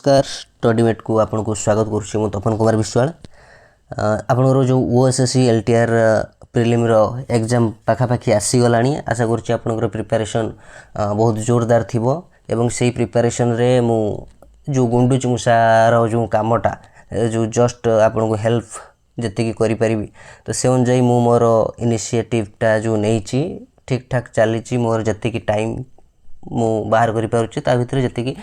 नमस्कार स्टडीमेट को आपन को स्वागत करुच्ची मु तपन कुमार विश्वाल आपनर जो ओएसएससी एलटीआर प्रिलिम रो एग्जाम पाखापाखि आसीगला आशा करुच्ची आपनकर प्रिपरेशन बहुत जोरदार थिबो एवं सेही प्रिपरेशन रे मु जो गुंडुची मुसार जो कामटा जो जस्ट आपन को हेल्प जति करि परिबी तो से अनुसार मु मोर इनिशिएटिवटा जो नेइची ठीक ठाक चलीची मोर जति की टाइम मु बाहर करि पारुची ता भितर जति की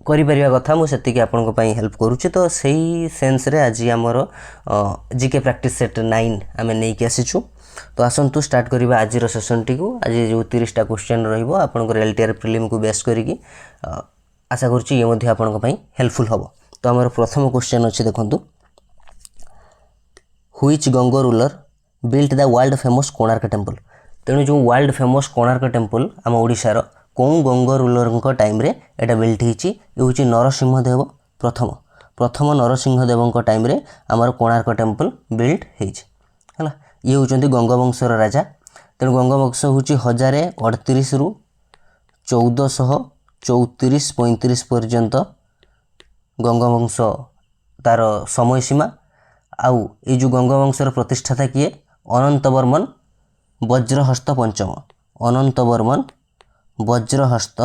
करि परिबा कथा मु सेति की आपन को पई हेल्प करूची तो सही सेंस रे आज हमर जीके प्रैक्टिस सेट 9 आमे नै के आसीछु तो आसंतु स्टार्ट करिबा आज रो सेशन टी को आज जो 30 टा क्वेश्चन रहइबो आपन को एलटीआर प्रीलिम को बेस करी की आशा करूची ये मध्ये आपन को पई हेल्पफुल हबो। तो हमर प्रथम क्वेश्चन अछि देखंतु which Ganga ruler built the world famous Konark temple. तेणु जो वर्ल्ड फेमस कोणार्क टेंपल आम ओडिशार कौन गंग रूलर टाइम रे एटा बिल्ट होइछि ये होछि नरसिंहदेव प्रथम नरसिंहदेव टाइम रे आमर कोणार्क टेंपल बिल्ट होइछि हला ये होचंती गंगवंशर राजा। तेणु गंगवंश होछि 1038 रु 1434-35 पर्यंत गंगवंश तार समय सीमा आउ ये जो गंगवंशर प्रतिष्ठाता किए अनंतवर्मन वज्रहस्त पंचम अनंतवर्मन वज्रहस्त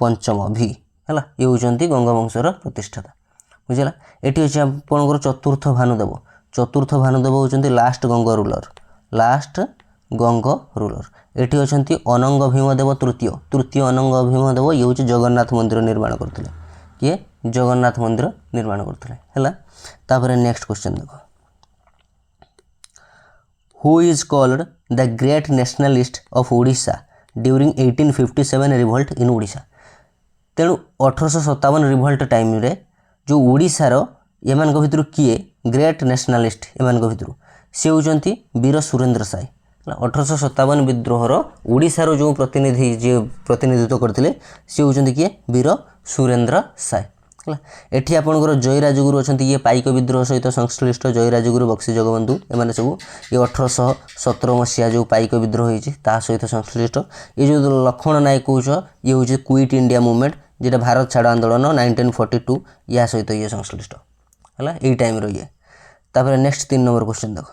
पंचम भी है ये होचंती गंगवंशर प्रतिष्ठाता बुझला। एटी अछि आपनकर चतुर्थ भानुदेव होचंती लास्ट गंग रूलर एटी अछंती अनंग भीमदेव तृतीय अनंग भीमदेव ये होची जगन्नाथ मंदिर निर्माण करथिले किए जगन्नाथ मंदिर निर्माण करथिले हैला। तापर नेक्स्ट क्वेश्चन देखो who is called the great nationalist of Odisha during 1857 revolt in Odisha. तेणु 1857 रिवोल्ट टाइम रे जो ओडिशा रो एमान को भितरु किए ग्रेट नेशनलिस्ट एमान को भितरु से होचंती वीर सुरेंद्र साय। 1857 विद्रोह रो ओडिशा रो जो प्रतिनिधि जे प्रतिनिधित्व करथिले से होचंती किए वीर सुरेंद्र साय। एठी आपनकर जय राजगुरु अछंती ये पाइक विद्रोह सहित संश्लिष्ट जय राजगुरु बक्सी जगबंधु एमाने सब ये 1817 मसीहा जो पाइक विद्रोह होइछि ता सहित संश्लिष्ट। ये जो लक्ष्मण नायक कहूछ ये होछि क्विट इंडिया मूवमेंट जेटा भारत छाड़ आंदोलन 1942 या सहित ये संश्लिष्ट हला ए टाइम रो ये। तापर नेक्स्ट 3 नंबर क्वेश्चन देखो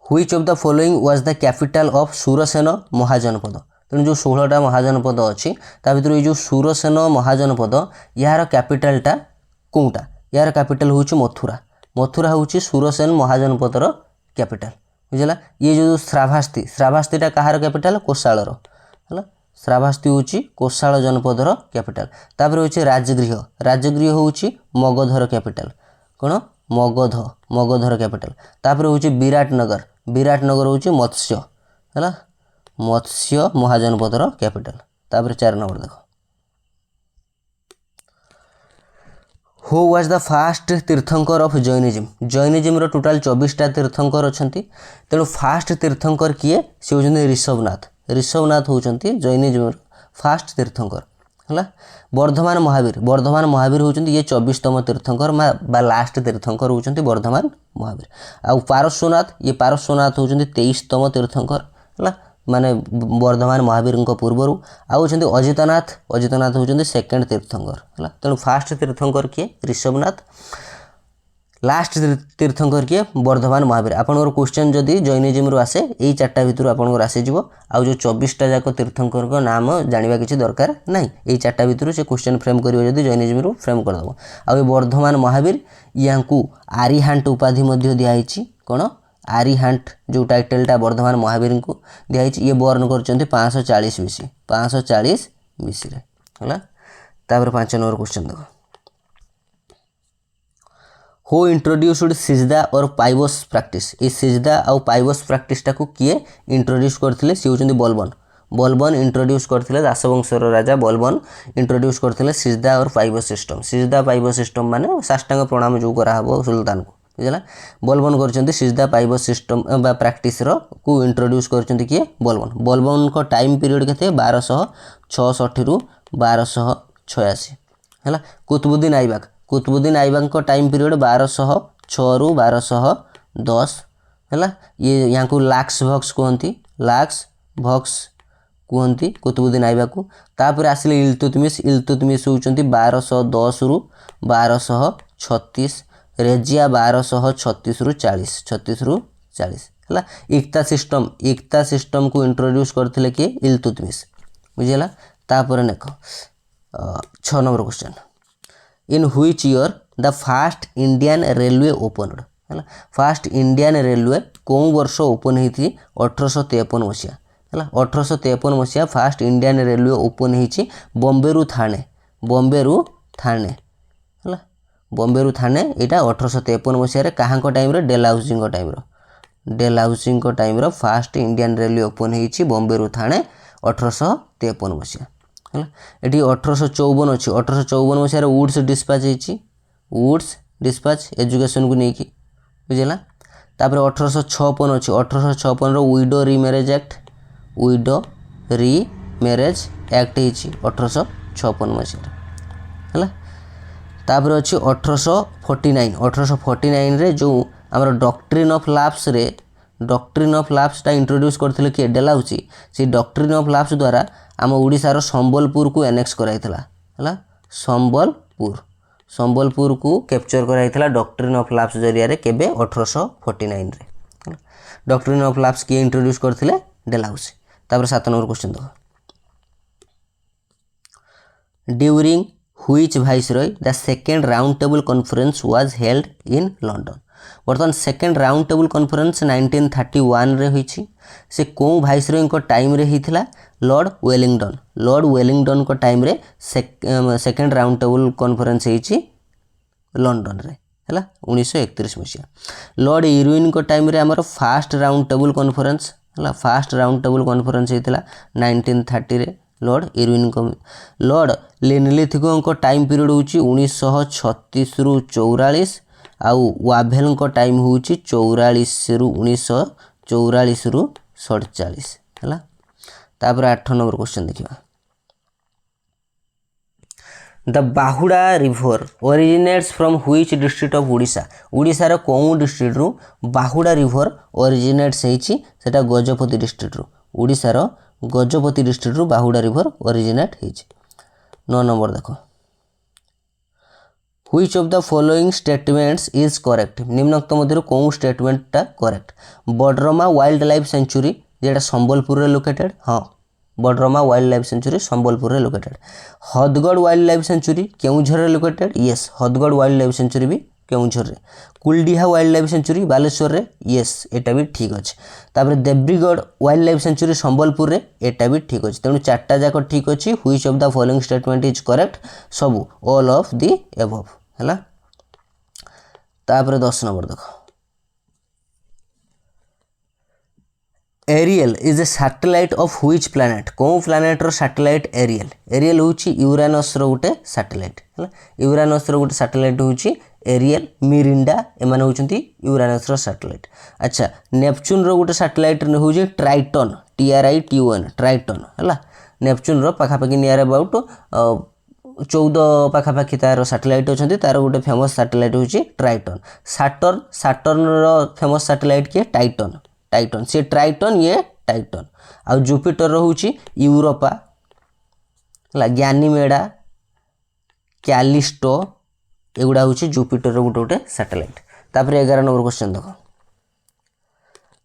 which of the following was the capital of Surasena Mahajanapada. तेणु जो 16टा महाजनपद अच्छी ता भीतर ये जो सुरसेन महाजनपद यार कैपिटलटा कोटा यार कैपिटल होची मथुरा होची सुरसेन महाजनपदर कैपिटल बुझला। ये जो श्राभास्तीटा कहार कैपिटल कोसाळर हला श्राभास्ती होची कोसाळ जनपदर कैपिटल। तापर होची राजगृह होची मगधर कैपिटल कोन मगधर कैपिटल। तापर होची विराटनगर होची मत्स्य हला मत्स्य महाजनपदर कैपिटल। तापर 4 नंबर देखो हु वाज द फास्ट तीर्थंकर ऑफ जैनिज्म रो टोटल 24टा तीर्थंकर अछंती। तेणु फास्ट तीर्थंकर किए से होचंती ऋषभनाथ होचंती जैनिज्म फास्ट तीर्थंकर हला। वर्धमान महावीर होचंती ये 24तम तीर्थंकर बा लास्ट तीर्थंकर होचंती वर्धमान महावीर। आ पारस्वनाथ होचंती 23तम तीर्थंकर हला माने वर्धमान महावीर पूर्वर आउछंती अजितनाथ होचंती सेकंड तीर्थंकर हला। तेणु फास्ट तीर्थंकर किए ऋषभनाथ लास्ट तीर्थंकर किए वर्धमान महावीर। आपनकर क्वेश्चन जदि जैनिज्म रो आसे एई चारटा भितर आपनकर आसे जिवो आ जो 24टा जाक तीर्थंकर को नाम जानिबा किछि दरकार नाही एई चारटा भितर से क्वेश्चन फ्रेम करियो जदि जैनिज्म रो फ्रेम कर दबो। आ वर्धमान महावीर यांकू आरिहांट उपाधि मध्ये दियाइछि कोन आरिहांट जो टाइटलटा वर्धमान महावीर को दियाइछि ये बर्न करचंती 540 बीसी रे हला। तापर 5 नंबर क्वेश्चन देखो हु इंट्रोड्यूस्ड सिजदा और पाइबस प्रैक्टिस। ये सिजदा और पाइबस प्रैक्टिस टाको किए इंट्रोड्यूस करथिले से होचंती बलबन इंट्रोड्यूस करथिले दासवंशर राजा बलबन इंट्रोड्यूस करथिले सिजदा और पाइबस सिस्टम माने साष्टांग प्रणाम जो करा हबो सुल्तान को बुझला। बलबन करचंती सिजदा पाइबस सिस्टम बा प्रैक्टिस रो को इंट्रोड्यूस करचंती किए बलबन को टाइम पीरियड केते 1266 रु 1286 हैला। कुतुबुद्दीन ऐबक को टाइम पीरियड 1206 रु 1210 हैला। ये यहाँ को लाक्स भक्स कहती कहती कुतुबुद्दीन आइबा को तापर आसिले इल्तुतमिश होउचंती 1210 रु 1236 रेजिया 1236 रु 40 है इक्ता सिस्टम को इंट्रोड्यूस करथिले कि इल्तुतमिश बुझिला। तापर नेख 6 number question in which year the fast Indian railway opened है फास्ट इंडियन रेलवे कौन वर्ष ओपन होती 1853 मसीहा है 1853 मसीहा फास्ट इंडियन रेलवे ओपन होती बॉम्बे थाने है बॉम्बे थाने यहाँ 1853 मसीह कहाँ time Dalhousie time fast Indian railway open होती बॉम्बे थाने 1853 मसीहा है ये 1854 अच्छी 1854 मसीह वुड्स डिस्पैच एजुकेशन को लेकिन बुझेगा। तापर 1856 अच्छी 1856 विडो रीमैरेज एक्ट होती 1856 मसीह है। तापर अच्छी 1849 रे जो आमर डॉक्ट्रिन ऑफ लैप्स इंट्रोड्यूस करथिले कि डेलहाउसी से डॉक्ट्रिन ऑफ लैप्स द्वारा आम ओडिशार संबलपुर को एनेक्स कराइथिला है संबलपुर को कैप्चर कराइथिला डॉक्ट्रिन ऑफ लैप्स जरिया रे केबे 1849 रे डॉक्ट्रिन ऑफ लैप्स किए इंट्रोड्यूस करथिले डेलहाउसी। तापर 7 नंबर क्वेश्चन देखो during which viceroy the second round table conference was held in London बर्तमान सेकेंड राउंड टेबल कॉन्फ्रेंस 1931 रे होईछि से को वाइसरॉय को टाइम रे हिथिला लॉर्ड वेलिंगटन को टाइम रे सेकेंड राउंड टेबल कॉन्फ्रेंस होईछि लंडन रे है 1931 मसीहा। लॉर्ड इरविन को टाइम रे हमर फास्ट राउंड टेबल कॉन्फ्रेंस है फास्ट राउंड टेबल कॉन्फ्रेंस होईथिला 1930 रे लॉर्ड इरविन को। लॉर्ड लिनलिथ को टाइम पीरियड होची 1936 रु 44 आउ वाभेल को टाइम होची 44 रु 1944 रु 47 है। तापर 8 नंबर क्वेश्चन देखिबा the Bahuda river originates from which district of Odisha रो कोन डिस्ट्रिक्ट रु बाहुड़ा रिवर ओरिजिनेट्स हेची सेटा गजपति डिस्ट्रिक्ट रु ओडिशा रो गजपति डिस्ट्रिक्ट रु बाहुड़ा रिवर ओरिजिनेट हेची। 9 नंबर देखो which of the following statements is correct निम्नोक्त मध्य कौन स्टेटमेंटा correct Badrama wildlife sanctuary जेटा संबलपुर रे लोकेटेड हाँ Badrama wildlife sanctuary Sambalpur रे located. Hadgarh wildlife sanctuary Keonjhar रे located yes Hadgarh wildlife sanctuary भी केउझर रे। Kuldiha wildlife sanctuary Baleshwar रे यस एटा भी ठीक अच्छे। तापर Debrigarh wildlife sanctuary Sambalpur रे एटा भी ठीक अच्छे तेणु 4टा जाक ठीक अच्छी which of the following statement is correct सबू ऑल ऑफ द एबव है। तापर 10 नंबर देखो Ariel is a satellite of which planet कौन प्लैनेट रो सैटेलाइट एरियल होची यूरेनस रो गोटे सैटेलाइट है यूरेनस रो गोटे सैटेलाइट होची एरियल मिरिंडा एमाने होचंती यूरेनस रो सैटेलाइट। अच्छा नेपच्यून रो गोटे सैटेलाइट होची ट्राइटन TRITON ट्राइटन है नेपच्यून रो पाखापाखि नियर अबाउट 14 पाखापाखि तार सैटेलाइट अच्छा तार गोटे फेमस सैटेलाइट होची ट्राइटन। साटर्न रो फेमस सैटेलाइट किए टाइटन से ट्राइटन ये टाइटन आ जुपिटर होची यूरोपा ग्यानीमेडा कैलिस्टो एगुड़ा होची जुपिटर गोटे गोटे सैटेलाइट। तापर 11 नंबर क्वेश्चन देखो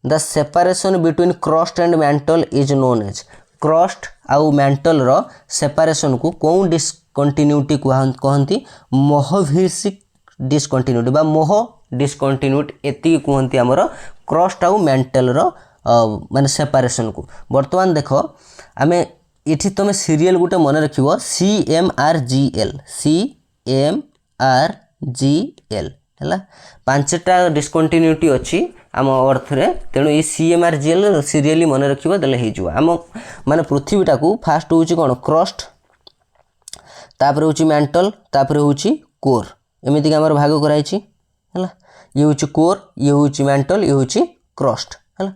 the separation between crust and mantle is known as crust आउ मैंटल रो सेपरेशन को कौन डिस्कंटिन्यूटी कहती मोहभिसिक डिस्कंटिन्यूटी बा मोह डिस्कंटिन्यूटी एति कहती आमर क्रस्ट आउ मैंटल रो माने सेपरेशन को। वर्तमान देख आम ये तुम सीरियल गोटे मन रख CMRGL है 5टा डिस्कंटिन्यूटी अच्छी आम अर्थ रे तेणु ये CMRGL सीरियली मन रखिबा देले हो आम माने पृथ्वीटा को फास्ट होची कोन क्रस्ट तापर होची मेंटल तापर होची कोर एमिति हमर भाग कराई छी है ये होची कोर ये होची मेंटल ये होची क्रस्ट है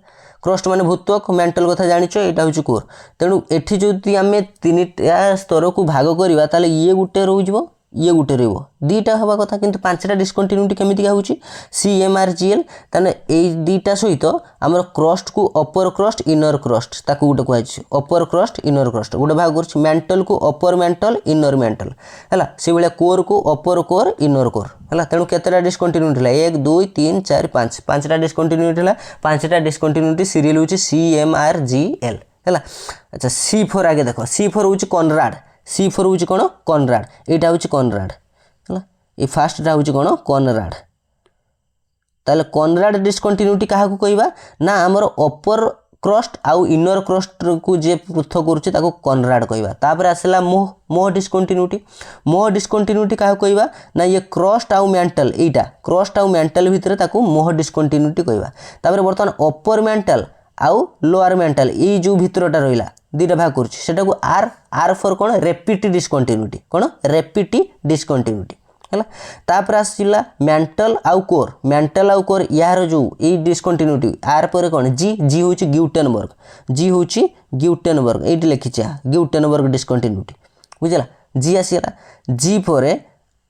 क्रस्ट माने भूत्वक मेंटल कथा जानिचो एटा होची कोर तेणु एठी जदि आमे 3टा स्तर को भाग करिबा ताले ये गुटे रह जिवो ये गोटे रहीटा हवा कथा किंतु पांचटा डिस्कंटिन्यूटी केमितिका होची CMRGL ताने ए दीटा सहित आमर क्रस्ट को अपर क्रस्ट इनर क्रस्ट ताकू गोटे कहछि अपर क्रस्ट इनर क्रस्ट गोटे भाग करछि मेंटल को अपर मेंटल इनर मेंटल हैला से बेले कोर को अपर कोर इनर कोर हैला तेणु केतेटा डिस्कंटिन्यूटी हला 1 2 3 4 5 पांचटा डिस्कंटिन्यूटी हला पांचटा डिस्कंटिन्यूटी सीरियल होची CMRGL हैला अच्छा C4 आगे देखो C4 होची कॉनराड C4 होची कोन कॉनराड एटा होची कॉनराड हैला ए फर्स्ट टा होची कोन कॉनराड ताले कॉनराड डिस्कंटिन्यूटी काहा को कहबा ना हमर अपर क्रस्ट आउ इनर क्रस्ट को जे पृथक करूचे ताको कॉनराड कहबा तापर आसला मोह डिस्कंटिन्यूटी काहा कहबा ना ये क्रस्ट आउ मेंटल एटा क्रस्ट आउ मेंटल भितरे ताको मोह डिस्कंटिन्यूटी कहबा तापर वर्तमान अपर मेंटल आउ लोअर मेंटल ए जो भितरटा रहिला दुईटा भाग करूची सेटा को आर फॉर कोन रेपिट डिस्कंटिन्यूटी हैला तापर आसिला मेंटल आउ कोर यार जो ए डिस्कंटिन्यूटी आर पर कोन जी होची ग्यूटेनबर्ग एटी लिखिछ ग्यूटेनबर्ग डिस्कंटिन्यूटी बुझला जी आसिला जी पर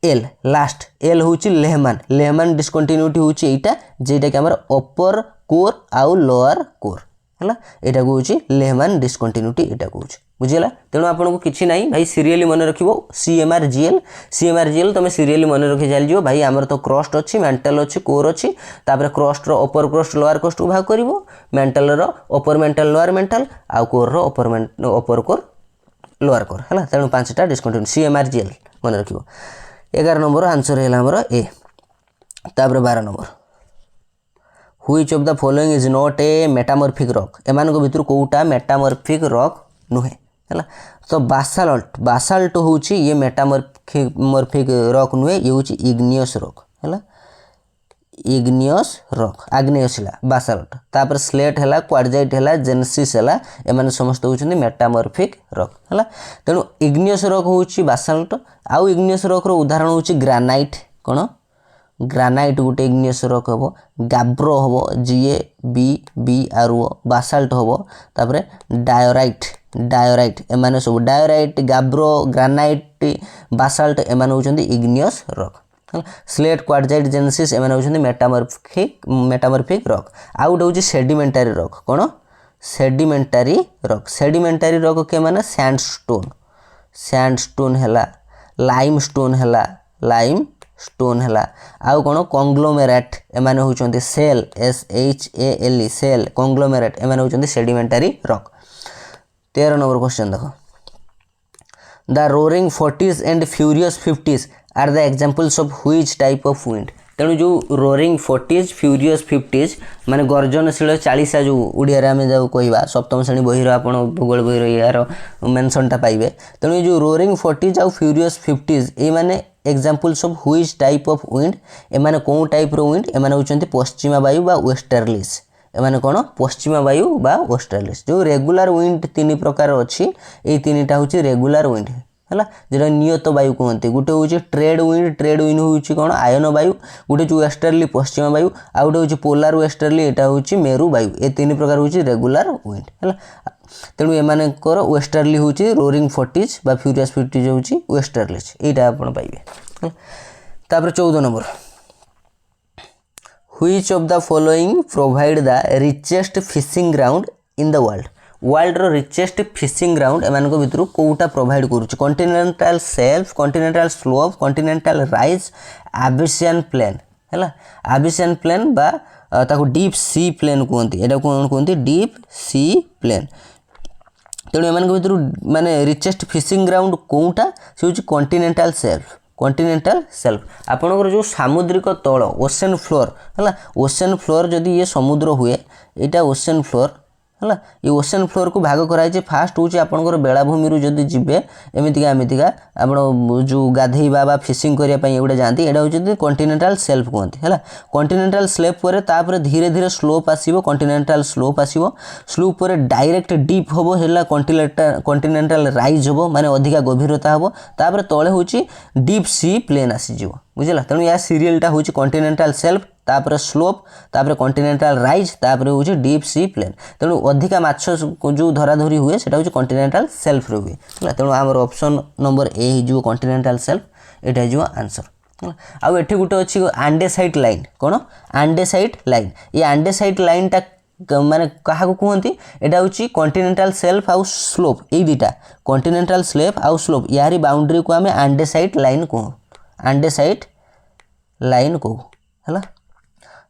एल लास्ट एल होची लेहमान डिस्कंटिन्यूटी होची एटा जेटा कि हमर अपर कोर आउ लोअर कोर हैला एटा को होची लेहमान डिस्कंटिन्यूटी एटा को होची बुझिला तेणु आपन को किछि नाही भाई सीरियली मन रखिबो CMRGL तमे सीरियली मन रखि जाल जियो भाई हमर तो क्रस्ट अछि मेंटल अछि कोर अछि तापर क्रस्ट रो अपर क्रस्ट लोअर क्रस्ट को भाग करिवो मेंटल रो अपर मेंटल लोअर मेंटल आ कोर रो अपर कोर लोअर कोर हैला तेणु पांचटा डिस्कंटिन्यूटी CMRGL मन रखिबो 11 नंबर आंसर हैला हमर ए तापर 12 number which of the following is not A metamorphic rock एमान को भितर कोउटा मेटामॉर्फिक रॉक नुहे हैला तो बासाल्ट होची ये मेटामॉर्फिक रॉक नुहे ये होची इग्नियस रॉक हैला इग्नियस रॉक आग्नेयशिला बासाल्ट तापर स्लेट हैला क्वार्जाइट हैला जेनेसिस हैला एमान समस्त होचंदी मेटामॉर्फिक रॉक हैला तेनु इग्नियस रॉक होची बासाल्ट आउ इग्नियस रॉक रो उदाहरण होची ग्रेनाइट कोन ग्रेनाइट गोटे इग्नियस रॉक हबो गाब्रो हबो GABR बासाल्ट हबो तापर डायोराइट एमाने सब डायोराइट गाब्रो ग्रेनाइट बासाल्ट एमाने होचंदी igneous rock slate quartzite genesis एमाने होचंदी मेटामॉर्फिक रॉक आउट होची सेडिमेंटरी रॉक कोन सेडिमेंटरी रॉक के माने सैंडस्टोन हैला लाइमस्टोन हैला आउ कोन कंग्लोमेरेट एमाने होचंदी सेल SHALE सेल कंग्लोमेरेट एमाने होचंदी सेडिमेंटरी रॉक 13 नंबर क्वेश्चन देखो the roaring 40s and furious 50s are the examples of which type of wind तेणु जो रोरिंग 40s फ्यूरियस 50s माने गर्जनशील 40 जो उड़िया रे आमे जाऊ कहबा सप्तम श्रेणी बहिर आपण भूगोल बहिर यार मेंशनटा पाइबे तेणु जो रोरिंग 40s आउ फ्यूरियस 50s ए माने examples of which type of wind ए माने कोन टाइप रो विंड ए माने होचंती पश्चिमा वायु बा वेस्टर्लीज एमाने कोन पश्चिमा वायु बा वेस्टर्लीज जो रेगुलर विंड तीन प्रकार अछि ए तीनटा होची रेगुलर विंड हैला जेटा नियत वायु कहते गोटे होची ट्रेड विंड होची कोन आयन वायु गोटे जो वेस्टर्ली पश्चिमा वायु आ गोटे होची पोलार वेस्टर्ली एटा होची मेरु वायु ए तीन प्रकार होची रेगुलर विंड हैला तेणु एमाने कर वेस्टर्ली होची रोरिंग 40s बा फ्यूरियस 50s होची वेस्टर्लीज एटा आपण पाइबे तापर 14 number which of the following provide the richest fishing ground in the world रो रिचेस्ट फिशिंग ग्राउंड एमान को भितरु कोउटा प्रोवाइड करूची continental shelf continental slope continental rise abyssal plain हैला एबिसियन प्लेन बा ताको डीप सी प्लेन कहंती एटा कोन कहंती डीप सी प्लेन तेणु एमान को भितरु माने रिचेस्ट फिशिंग ग्राउंड कोउटा से होची कॉन्टिनेंटल शेल्फ आपनकर जो सामुद्रिक तल ओशन फ्लोर हैला ओशन फ्लोर जदी ये समुद्र हुए एटा ओशन फ्लोर हैला ये ओशन फ्लोर को भाग कराई जे फास्ट होची आपनकर बेलाभूमि रु जदी जिबे एमितिका आपण जो गाधेइबा बा फिशिंग करिया पई एगुडा जानती एडा होची कॉन्टिनेंटल शेल्फ कहंती हैला कॉन्टिनेंटल शेल्फ परे तापर धीरे धीरे स्लोप आसीबो कॉन्टिनेंटल स्लोप आसीबो स्लोप परे डायरेक्ट डीप होबो हैला कॉन्टिनेंटल राइज होबो माने अधिका गभीरता होबो तापर तळे होची डीप सी प्लेन आसी जिवो बुझला तेणु या सीरियलटा हूँ कॉन्टिनेंटल शेल्फ तापर स्लोप तापर कॉन्टिनेंटल राइज तापर हूँ डीप सी प्लेन तेणु अधिका माछ जो धराधरी हुए सेटा हूँ कॉन्टिनेंटल शेल्फ रे हुए है तेणु आमर ऑप्शन नंबर ए हो कॉन्टिनेंटल शेल्फ एटा हो आंसर आउ एठी गुटे अच्छी आंडेसाइट लाइन कौन आंडेसाइट लाइन ये आंडेसाइट लाइनटा माने क्या कहते यहाँ हूँ कॉन्टिनेंटल शेल्फ आउ स्लोप ये दुटा कॉन्टिनेंटल शेल्फ आउ स्लोप यारी बाउंड्री को आम आंडेसाइट लाइन कहूँ आंडेसाइट लाइन कहूँ है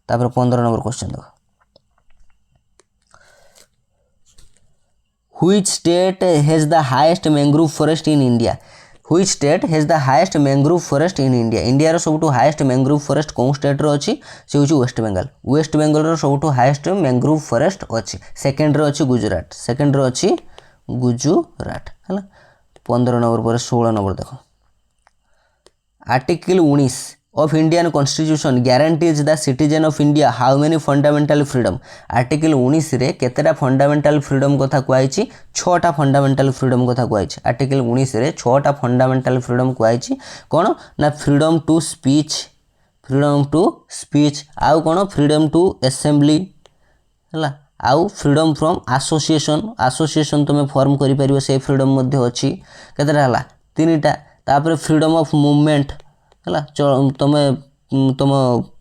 तापर 15 नंबर क्वेश्चन देखो which state has the highest mangrove forest in India which state has the highest mangrove forest in India India रो सबुठु हाईएस्ट मैंग्रोव फॉरेस्ट कौन स्टेट रो अछि से होची वेस्ट बेंगल रो सबुठु हाईएस्ट मैंग्रोव फॉरेस्ट अछि सेकंड रो अछि गुजरात सेकंड रो अछि गुजरात है 15 नंबर पर 16 नंबर देखो article 19 of Indian Constitution guarantees the citizen of India how many fundamental freedom article 19 रे केतेटा फंडामेंटल फ्रीडम कथा कुआइछि 6टा फंडामेंटल फ्रीडम कथा कुआइछि आर्टिकल 19 रे 6टा फंडामेंटल फ्रीडम कुआइछि कोन ना फ्रीडम टू स्पीच आउ कोन फ्रीडम टू असेंबली हला आउ फ्रीडम फ्रॉम एसोसिएशन तुम फॉर्म करि परिबो से फ्रीडम मध्ये अछि केतेटा हला तीनटा तापर फ्रीडम ऑफ मूवमेंट है तुम तुम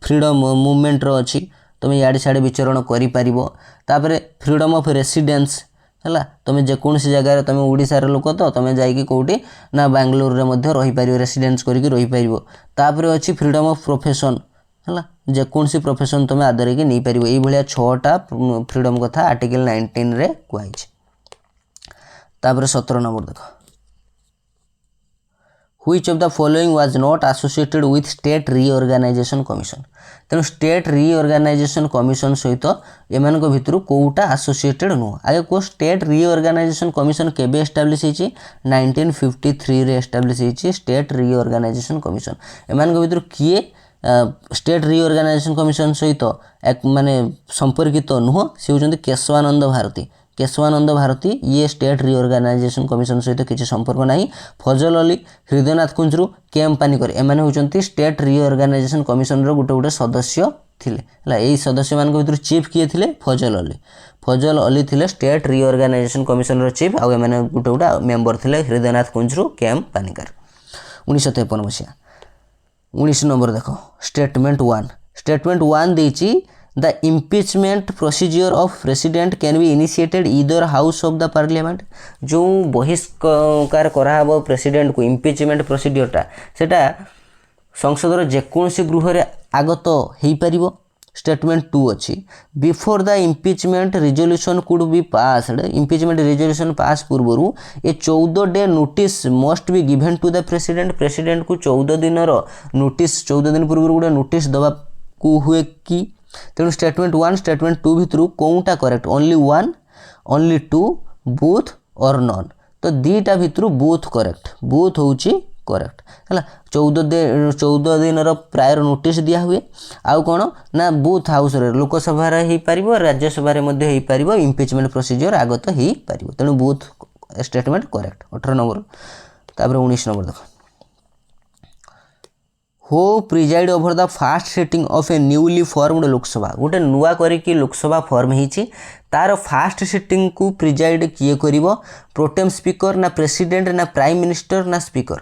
फ्रीडम मूवमेंट रो अच्छी तुम याड़े साड़े विचरण कर फ्रीडम ऑफ रेसिडेंस है तुम जेकोसी जगार तुम ओडिशार लोक तो तुम जाकि कौटी ना बेंगलोर रे मध्य रही पारिबो रेसिडेंस करके रही पारिबो तापर अच्छी फ्रीडम ऑफ प्रोफेशन है जेकोसी प्रोफेशन तुम आदर के नहीं पारिबो एई भलिया 6टा फ्रीडम कथा आर्टिकल 19 रे कुआइछि तापर 17 नंबर देखो Which of the following was not associated with State Reorganization Commission तेणु स्टेट रिओर्गानाइजेशन कमिशन सहित एमान भितर कोटा एसोसिएटेड नुह आगे को स्टेट रिओर्गानाइजेशन कमिशन केबे एस्टाब्लिश होइछि 1953 रे एस्टाब्लिश होइछि स्टेट रिओर्गानाइजेशन कमिशन एमान भितर किए स्टेट रिओर्गानाइजेशन कमिशन सहित एक माने संपर्कित नुह से होचंती केशवानंद भारती ये स्टेट रिओर्गानाइजेशन कमिशन सहित किसी संपर्क नहीं फजल अली हृदयनाथ कुंजरू केएम पानिकर एमाने होचंती स्टेट रिओर्गानाइजेशन कमिशन रो गोटे सदस्य थिले हला एई सदस्य मान भितर चीफ किए थिले फजल अली थिले स्टेट रिओर्गानाइजेशन कमिशन रो चीफ आ एमाने गोटे मेंबर थिले हृदयनाथ कुंजरू केएम पानिकर 1953 मसिया 19 नंबर देखो स्टेटमेंट 1 देछि The impeachment procedure of president can be initiated either house of the parliament जो बहिष्कार कराहब प्रेसिडेंट को इम्पिचमेंट प्रोसीडियरटा सेटा संसदर जेकोसी गृह रे आगत हेई परिबो स्टेटमेंट 2 अच्छी before the impeachment resolution could be passed impeachment resolution pass पूर्व a 14 day notice must be given to the president को 14 दिन नोटिस 14 दिन पूर्व गोटे नोटिस दबा को हुए कि तेणु स्टेटमेंट 1 स्टेटमेंट 2 भितर कौनटा करेक्ट ओनली 1 ओनली 2 बोथ और नॉन तो दीटा भितर बोथ होउची करेक्ट है 14 दिन प्रायर नोटिस दिया हुए आउ कौन ना बोथ हाउस रे लोकसभा हो पार राज्यसभा हो पार इम्पिचमेंट प्रोसीजर आगत हो पार तेणु बोथ स्टेटमेंट करेक्ट 18 नंबर तापर 19 नंबर देखो हो preside over the fast sitting of A newly formed Lok Sabha गोटे नुआ करिकी लोकसभा फॉर्म होईची तार फास्ट सिटिंग को प्रिजाइड किए करिवो प्रोटेम स्पीकर ना प्रेसिडेंट ना प्राइम मिनिस्टर ना स्पीकर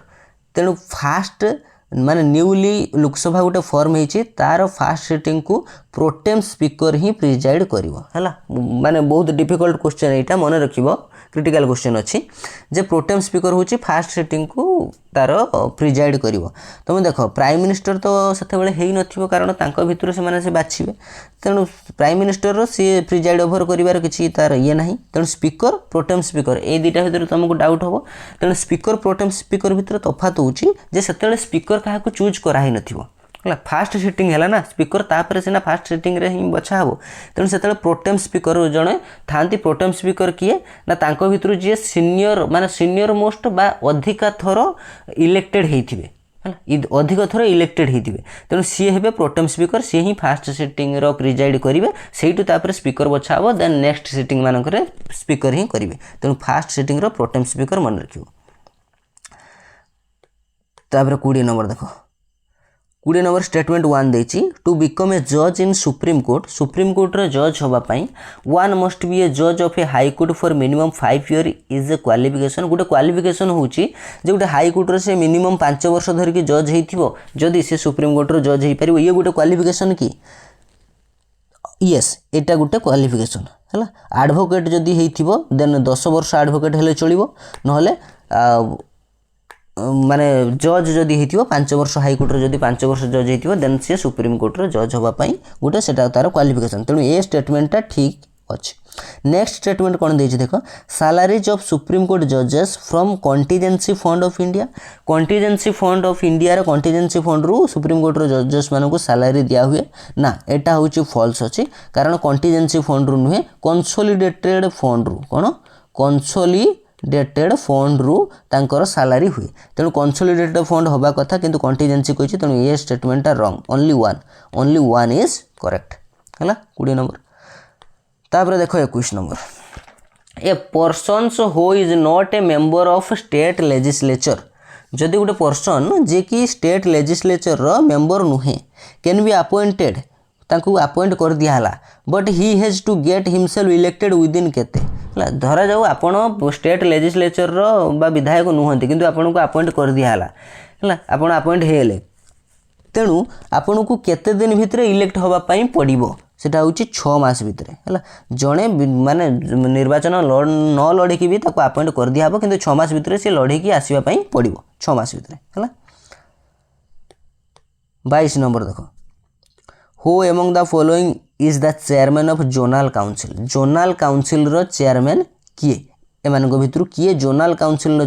तेणु फास्ट माने न्यूली लोकसभा गोटे फॉर्म होईची तार फास्ट सिटिंग को प्रोटेम स्पीकर ही प्रिजाइड करिवो हला माने बहुत डिफिकल्ट क्वेश्चन एटा मन रखिबो क्रिटिकल क्वेश्चन अच्छी जे प्रोटेम स्पीकर होची फास्ट सिटिंग को तार प्रिजाइड करिवो तुम देख प्राइम मिनिस्टर तो सेते बेले हेई नथिबो कारण तांको भितर से माने से बाछिबे तेणु प्राइम मिनिस्टर रो सी प्रिजाइड ओवर करिवार किछि तार ये नाही तेणु स्पीकर प्रोटेम स्पीकर ए दुटा भितर तुमको डाउट हबो तेणु स्पीकर प्रोटेम स्पीकर भितर तफात होची जे सेते बेले स्पीकर काहा को चूज करा ही नथिबो फास्ट सिटिंग है ना स्पीकर तापर सीना फास्ट सिटिंग रे ही बछा हे तेणु से प्रोटेम स्पीकर जड़े था प्रोटेम स्पीकर किए ना तांको भितर जी सीनियर माने सीनियर मोस्ट बा अधिका थर इलेक्टेड होइथिबे अधिक थर इलेक्टेड होइथिबे तेणु सी हे प्रोटेम स्पीकर सी ही फास्ट सिटिंग रो प्रिजाइड करिवे सेइटु तापर स्पीकर बछा हे देन नेक्स्ट सिटिंग मानकरे स्पीकर ही करिवे तेणु फास्ट सिटिंग रो प्रोटेम स्पीकर मन रखियो तापर 20 नंबर देखो 20 नंबर स्टेटमेंट 1 देछि टू बिकम ए जज इन सुप्रीम कोर्ट रे जज होबा पई वन मस्ट बी ए जज of A high court for minimum 5 year is a qualification गोटे क्वालिफिकेशन होछि जे गोटे हाई कोर्ट रे से मिनिमम 5 वर्ष धरि की जज हेथिबो जदि से सुप्रीम कोर्ट रे जज हेइ परिबो ये गोटे क्वालिफिकेशन की यस एटा गोटे क्वालिफिकेशन हैला एडवोकेट जदि हेथिबो देन 10 वर्ष एडवोकेट हेले चलिबो नहले माने जज जदि हेतिबो 5 वर्ष हाई कोर्ट रे जदि 5 वर्ष जज हेतिबो देन से सुप्रीम कोर्ट रे जज होबा पई गोटे सेटा तार क्वालिफिकेशन तेनु ए स्टेटमेंट टा ठीक अछि। नेक्स्ट स्टेटमेंट कोन देछि देखो सैलरीज ऑफ सुप्रीम कोर्ट जजेस from contingency fund of India रे कॉन्टिजेंसी फंड रु सुप्रीम कोर्ट रे जजेस मानको को सैलरी दिया हुए ना एटा होछि फॉल्स अछि कारण कॉन्टिजेंसी फंड रु नुहे कंसोलिडेटेड फंड रु कोन कंसोलिडेटेड फंड रु तांकर सैलरी हुए तेणु कंसोलिडेटेड फंड होबा कथा किंतु कंटिजेंसी कहिछि तेणु ये स्टेटमेंट टा wrong only one is correct हैला 20 नंबर। तापर देखो 21 number a persons who is not a member of state legislature जदि गोटे पर्सन जे कि स्टेट लेजिस्लेचर रो मेंबर नुहे कैन बी अपॉइंटेड तांकु अपॉइंट कर दिया हला but he has to get himself elected within केते धरा जाऊ आपण स्टेट लेजिस्लेचर रो बा विधायक नुहंती किंतु आपण को अपॉइंट कर दिया हला आपण अपॉइंट हेले तेणु आपण को केते दिन भितर इलेक्ट होबा पई पड़िबो सेटा होची 6 मास भितर हला जणे माने निर्वाचन न लड़ी की भी ताको अपॉइंट कर दिया हबो किंतु 6 मास भितर से लड़ी की आसीबा पई पड़िबो 6 मास भितर हला। 22 नंबर देखो who among the following is the chairman of zonal council रो चेयरमैन किए एमान भितर किए जोनल काउंसिल रो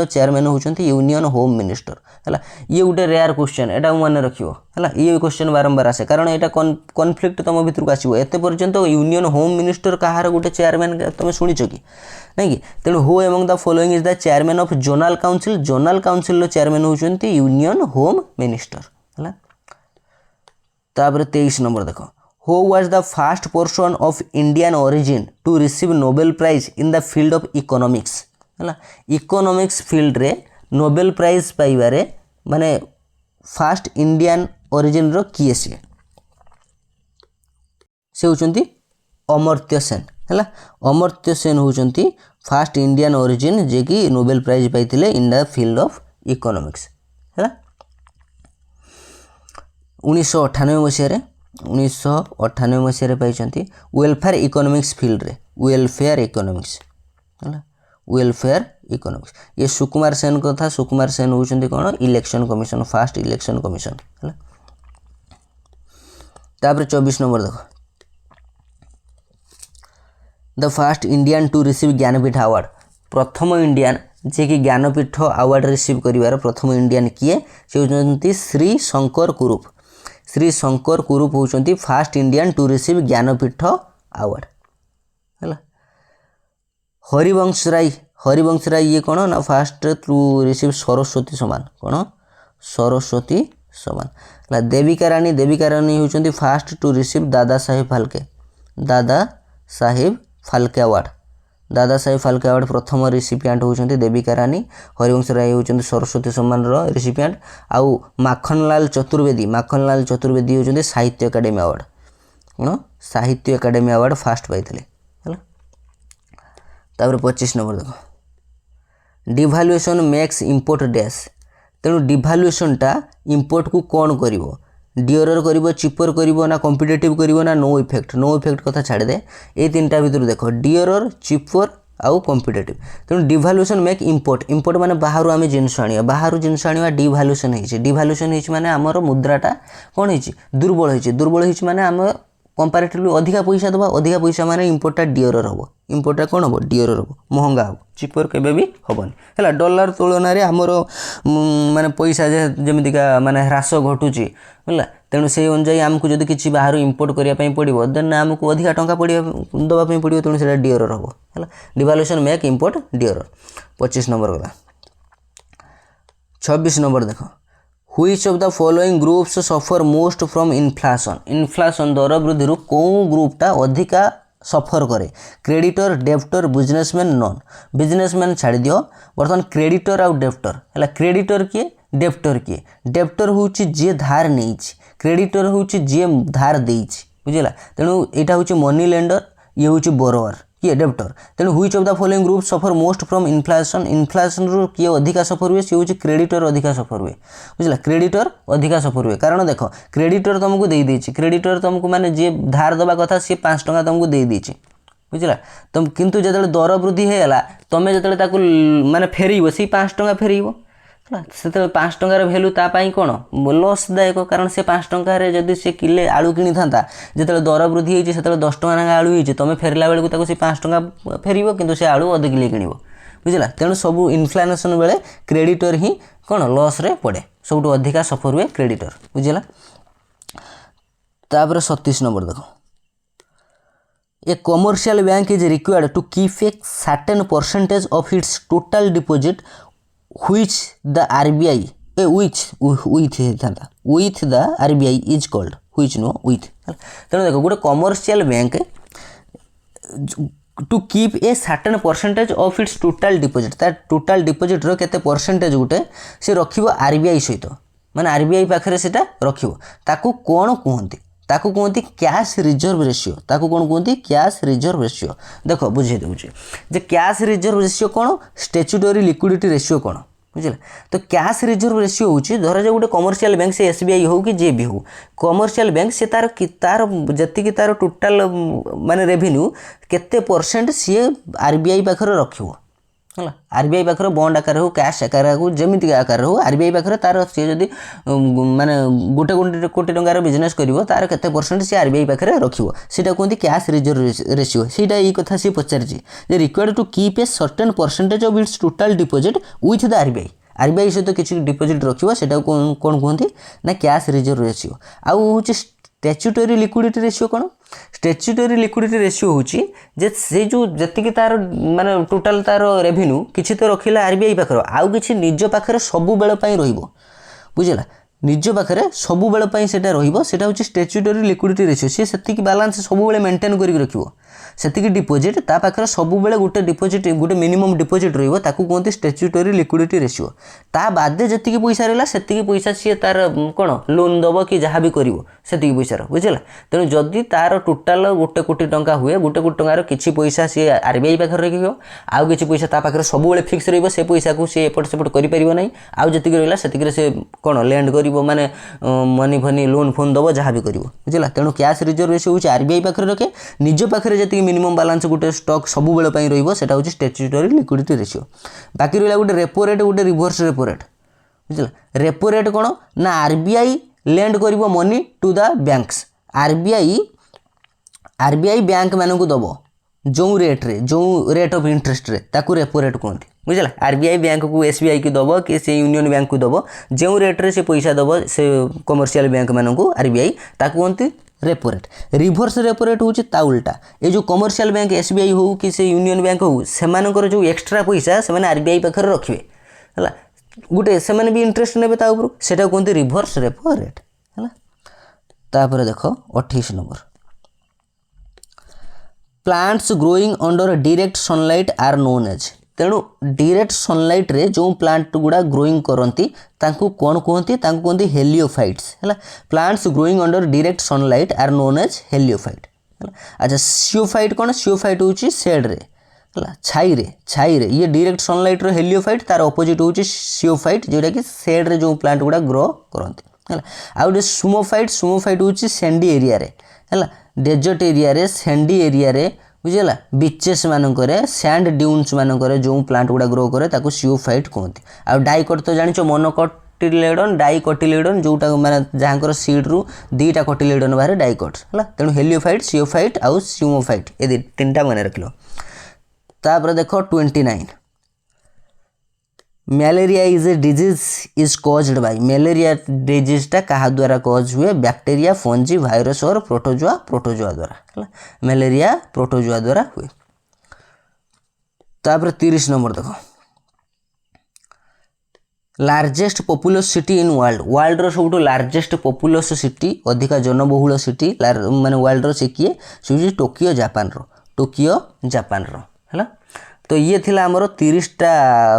चेयरमैन होचंती यूनियन होम मिनिस्टर हला ये गोटे रेयर क्वेश्चन एटा मन रखियो हला ये क्वेश्चन बारंबार आसे कारण एटा कॉन्फ्लिक्ट तम भितर आसीबो एते पर्यंत यूनियन होम मिनिस्टर कहार गोटे चेयरमैन तुम शुनिचो कि नहीं कि तेणु who among the following is the chairman of zonal council रो चेयरमैन होचंती यूनियन होम मिनिस्टर हला। तापर 23 नंबर देखो who was the first person of Indian origin to receive Nobel prize in the field of economics हला economics field रे Nobel prize पाइबारे माने first Indian origin रो किए से होचंती अमर्त्य सेन हला अमर्त्य सेन होचंती फर्स्ट इंडियन ओरिजिन जे कि नोबेल प्राइज पाइथिले in the field of economics हला। 1998 मसीह पाई वेलफेयर इकोनॉमिक्स फील्ड रे वेलफेयर इकोनॉमिक्स ये सुकुमार सेन कथा सुकुमार सेन होचंती कोन election commission first election commission हला। तापर 24 नंबर देखो the first Indian to receive Jnanpith award प्रथम इंडियन जे कि ज्ञानपीठ अवार्ड रिसीव करिवार प्रथम इंडियन किए से होचंती श्री शंकर कुरूप होचंती first Indian to receive Jnanpith award हैला। हरिवंश राय ये कौन ना फर्स्ट टू रिसीव सरस्वती सम्मान कौन सरस्वती सम्मान हैला। Devika Rani होचंती first to receive Dada Saheb Phalke award प्रथम रिसिपिएंट होचंती देविका रानी हरिवंश राय होचंती सरस्वती सम्मान रो रिसिपिएंट आउ माखनलाल चतुर्वेदी होचंती साहित्य एकेडमी अवार्ड कौन साहित्य एकेडमी अवार्ड फर्स्ट पाइथिले हैला। तापर 25 नंबर देखो डिवाल्युएशन मेक्स इंपोर्ट डैश तेणु डिवाल्युएशन टा इंपोर्ट को कौन करिवो डिओरर करिवो चिपर करिवो ना कॉम्पिटिटिव करिवो ना नो इफेक्ट कथा छाड़ दे ए तीनटा भीतर देखो डिओरर चिपर आउ कॉम्पिटिटिव तेणु डिवाल्युएशन मेक इंपोर्ट माने बाहर आम जिनस आनिया डिवाल्युएशन माने आमर मुद्राटा कौन होइछि दुर्बल होइछि माने आम कंपैरेटिवली अधिका पैसा दबा अधिका पैसा माने इंपोर्टा डिओरर हबो इंपोर्टा कौन हबो डिओरर हबो महंगा हबो चिपर केबे भी हबनी हैला। डॉलर तुलन रे हमर माने पैसा जेमितिका माने ह्रास घटुची हैला तेणु से अनुसार आमको जदि किछि बाहर इंपोर्ट करिया पई पड़िबो देन आमको अधिका टंका दबा पई पड़िबो तेणु सेटा डिओरर हबो हैला। डिवाल्युएशन मेक इंपोर्ट डिओरर 25 नंबर गला। 26 नंबर देखो which of the following groups suffer most from inflation दर वृद्धि रु को ग्रुपटा अधिका सफर करे creditor debtor businessman non businessman छाड़ दियो बर्तमान क्रेडिटर आउ डेब्टर हैला। क्रेडिटर किए डेप्टर किए डेप्टर हूँ जी धार नहीं क्रेडिटर हूँ जी धार देइछि बुझला तेणु यहाँ हूँ मनी लेंडर ये हूँ बोरोअर किए डेप्टर तेणु which of the following group suffer most from inflation inflation रू किए अधिका सफर हुए सी हूँ क्रेडिटर अधिका सफर हुए बुझला क्रेडिटर अधिका सफर हुए कारण देख क्रेडिटर तुमको दे देइछि क्रेडिटर तुमको माने जी धार दबा कथा सी 5 टंका तुमको दे देइछि बुझला तुम किंतु जो दर वृद्धि होगा तुम जो माने फेरब से 5 टंका फेरब से 5 टंकार भैल्यू तापाई कौन लसदायक कारण से 5 टंकार जदि से किले आलू किनी था जो दर वृद्धि होती से 10 टंका ना आलू होती तुम फेरला बेलू से 5 टंका फेरब किंतु से आलू अध किले किणव बुझला तेणु सब इन्फ्लेशन बेले क्रेडिटर ही कौन लस रे पड़े सब अधिका सफर हुए क्रेडिटर बुझला तापर 37 नंबर देखो A commercial bank is required to keep a certain percentage of its total deposit which the RBI with the RBI is called which no with तेणु देखो गोटे commercial bank to keep a certain percentage of its total deposit तार total deposit रो केते percentage गोटे से रखिबो RBI सहित माने आरबीआई पाखरे सेटा रखिबो ताकू कोन कहंती ताकू कहते कैश रिजर्व रेशियो ताकू कौन कहते कैश रिजर्व रेशियो देख बुझे दूसरे जे कैश रिजर्व रेशियो कौन स्टैट्यूटरी लिक्विडिटी रेशियो कौन बुझला तो कैश रिजर्व रेशियो होची धर जो गोटे कमर्शियल बैंक से एसबीआई हो कि जे भी हो कमर्शियल बैंक से तार जति तार टोटाल माने रेवेन्यू केते परसेंट सी आरबीआई पाखरे रखिबो है आरबीआई पाखरे बॉन्ड आकार हो कैश आकार हो जमीती आकार हो आरबीआई पाखरे तार सी जदि माने गोटे गोटे कोटी टंकार बिजनेस करिवो तार केते परसेंट सी आरबीआई पाखरे रखिवो सेटा कहते कैश रिजर्व रेशियो सेटा ई कथा सी पचारछि जे required to keep a certain percentage of its total deposit with the RBI RBI सहित किसी डिपोजिट रखिवो सेटा कौन कहते ना कैश रिजर्व रेशियो आउ होछि स्टैट्यूटरी लिक्विडिटी रेशियो कौन स्टैट्यूटरी लिक्विडिटी रेशियो होची जे से जो जति तार माने टोटाल तार रेवेन्यू किछि तो रखिला आरबीआई पाखर आउ किछि निज पाखरे सबु बेल पई रहिबो बुझला निज पाखरे सबु बेल पई सेटा रहिबो सेटा होची स्टैट्यूटरी लिक्विडिटी रेशियो से सेति की बैलेंस सबु बेले मेंटेन करि रखिबो सेति की डिपोजिट ता पाखरे सबु बेले गोटे डिपोजिट गोटे मिनिमम डिपोजिट रहिबो ताकू कोनते स्टैट्यूटरी लिक्विडिटी रेशियो ता बादे जति की पैसा रहला सेति की पैसा सी तार कोन लोन दबो कि जहा भी करिवो सेति की पैसा बुझला तेनु जदि तार टोटाल गोटे कोटी टंका हुए गोटे कोटी टंकार किछि पैसा सी आरबीआई पाखरे रखियो आउ किछि पैसा ता पाखरे सबु बेले फिक्स रहिबो से पैसा को से एपट सेपट करि परिबो नै आउ जति की रहला सेति की से कोन लैंड करिवो माने मनी फनी लोन फोन दबो जहा भी करिवो बुझला तेनु कैश रिजर्व रेशियो होची आरबीआई पाखरे रखे निज पाखरे जति मिनिमम बैलेंस गोटे स्टॉक सबु बेले पई रहिबो सेटा होची स्टैट्यूटरी लिक्विडिटी रेशियो बाकी रहला गोटे रेपो रेट गोटे रिवर्स रेपो रेट बुझला रेपो रेट कोन ना आरबीआई लैंड करिवो money to the banks RBI bank मानन को दबो जो रेट ऑफ इंटरेस्ट रे ताकू रेपो रेट कहंती बुझला आरबीआई बैंक को एसबीआई की दबो कि से यूनियन बैंक को दबो जो रेट रे से पैसा दबो से कमर्शियल बैंक मानन को आरबीआई ताकू कहंती repo rate reverse repo rate होची ता उल्टा ए जो कमर्शियल बैंक एसबीआई हो कि से यूनियन बैंक हो से मानकर जो एक्स्ट्रा पैसा से माने आरबीआई पाखर रखिबे हला गुटे से माने भी इंटरेस्ट नेबे ता ऊपर सेटा कहंती रिवर्स रेपो रेट हला तापर देखो 28 number plants growing under direct sunlight are known as तेणु डायरेक्ट सनलाइट रे जो प्लांट गुड़ा ग्रोइंग करती तांको कौन कहती तांको कहती हेलियोफाइट्स है plants growing under direct sunlight are known as heliophyte है अच्छा सियोफाइट कौन सियोफाइट होची शेड रे है छाई रे ये डायरेक्ट सनलाइट रो हेलियोफाइट तार ऑपोजिट होची सियोफाइट जोटा कि शेड रे जो प्लांट गुड़ा ग्रो करती है आउ सुमोफाइट होची सैंडी एरिया रे है डेजर्ट एरिया रे सैंडी एरिया रे बुझला बीचेस मानकरे सैंड ड्यून्स मानकरे जो प्लांट गुड़ा ग्रो करे ताको सियोफाइट कहते आ डाइकोट तो जानिचो मोनोकोटिलेडन डाइकोटिलेडन जोटा माने जहाँकर सीड रु दीटा कोटिलेडन बाहर डाइकोट है तेणु हेलियोफाइट सियोफाइट आउ सिमोफाइट ये तीनटा मन रखिलो तापर देखो 29 malaria is a disease is caused by malaria डिजीजटा कहा द्वारा कॉज हुए बैक्टीरिया फंजी वायरस और प्रोटोजोआ द्वारा है मैलेरिया प्रोटोजोआ द्वारा हुए तापर 30 नंबर देखो largest populous city in world रो सब लार्जेस्ट पॉपुलस सिटी अधिका जनबहुल सिटी माने वर्ल्ड रो से किए से टोकियो जापान रो है तो तो ये थिला हमरो 30टा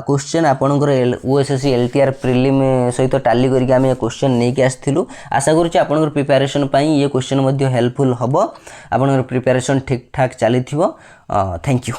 क्वेश्चन आपनकर ओएसएससी एलटीआर प्रिलिम सहित टाली करके आम ये क्वेश्चन नहीं के आसथिलु। आशा करूँ आपनकर प्रिपरेशन पई ये क्वेश्चन मध्ये हेल्पफुल हबो। आपनकर प्रिपरेशन ठीक ठाक चली थिबो। Thank you.